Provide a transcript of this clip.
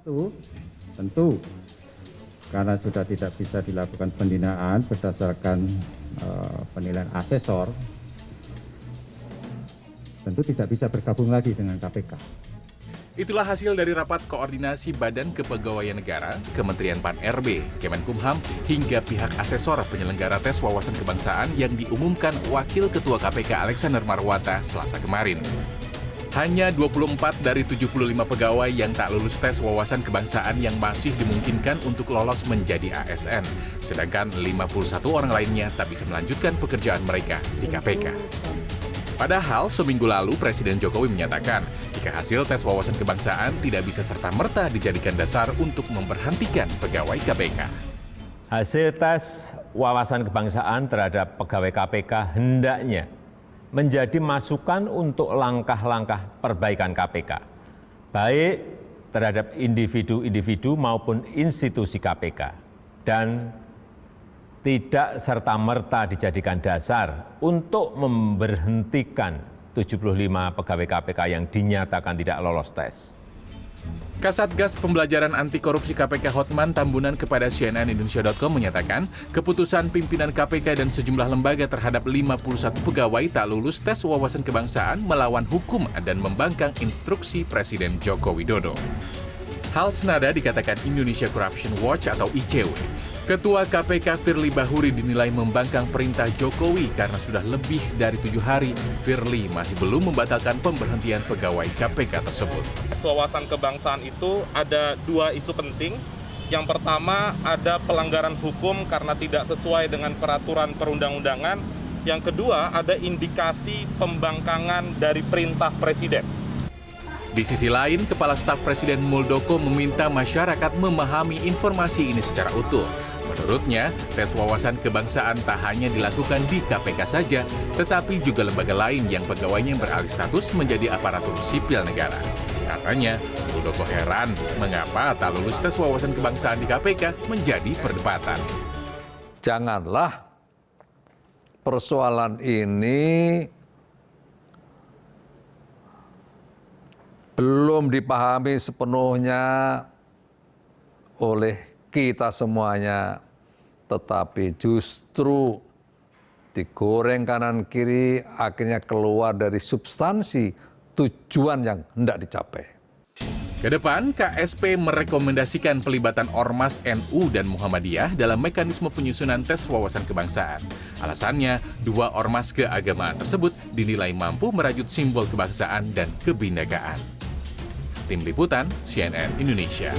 Satu, tentu karena sudah tidak bisa dilakukan pembinaan berdasarkan penilaian asesor, tentu tidak bisa bergabung lagi dengan KPK. Itulah hasil dari rapat koordinasi Badan Kepegawaian Negara, Kementerian Pan-RB, Kemenkumham, hingga pihak asesor penyelenggara tes wawasan kebangsaan yang diumumkan Wakil Ketua KPK Alexander Marwata Selasa kemarin. Hanya 24 dari 75 pegawai yang tak lulus tes wawasan kebangsaan yang masih dimungkinkan untuk lolos menjadi ASN, sedangkan 51 orang lainnya tak bisa melanjutkan pekerjaan mereka di KPK. Padahal seminggu lalu Presiden Jokowi menyatakan jika hasil tes wawasan kebangsaan tidak bisa serta-merta dijadikan dasar untuk memberhentikan pegawai KPK. Hasil tes wawasan kebangsaan terhadap pegawai KPK hendaknya menjadi masukan untuk langkah-langkah perbaikan KPK, baik terhadap individu-individu maupun institusi KPK, dan tidak serta-merta dijadikan dasar untuk memberhentikan 75 pegawai KPK yang dinyatakan tidak lolos tes. Kasatgas Pembelajaran Anti Korupsi KPK Hotman Tambunan kepada CNNIndonesia.com menyatakan keputusan pimpinan KPK dan sejumlah lembaga terhadap 51 pegawai tak lulus tes wawasan kebangsaan melawan hukum dan membangkang instruksi Presiden Joko Widodo. Hal senada dikatakan Indonesia Corruption Watch atau ICW. Ketua KPK Firly Bahuri dinilai membangkang perintah Jokowi karena sudah lebih dari 7 hari Firly masih belum membatalkan pemberhentian pegawai KPK tersebut. Wawasan kebangsaan itu ada 2 isu penting. Yang pertama ada pelanggaran hukum karena tidak sesuai dengan peraturan perundang-undangan. Yang kedua ada indikasi pembangkangan dari perintah Presiden. Di sisi lain, Kepala Staf Presiden Muldoko meminta masyarakat memahami informasi ini secara utuh. Menurutnya, tes wawasan kebangsaan tak hanya dilakukan di KPK saja, tetapi juga lembaga lain yang pegawainya beralih status menjadi aparatur sipil negara. Katanya, Muldoko heran mengapa tak lulus tes wawasan kebangsaan di KPK menjadi perdebatan. Janganlah persoalan ini belum dipahami sepenuhnya oleh kita semuanya, tetapi justru digoreng kanan kiri akhirnya keluar dari substansi tujuan yang hendak dicapai. Kedepan, KSP merekomendasikan pelibatan Ormas NU dan Muhammadiyah dalam mekanisme penyusunan tes wawasan kebangsaan. Alasannya, 2 ormas keagamaan tersebut dinilai mampu merajut simbol kebangsaan dan kebhinekaan. Tim Liputan, CNN Indonesia.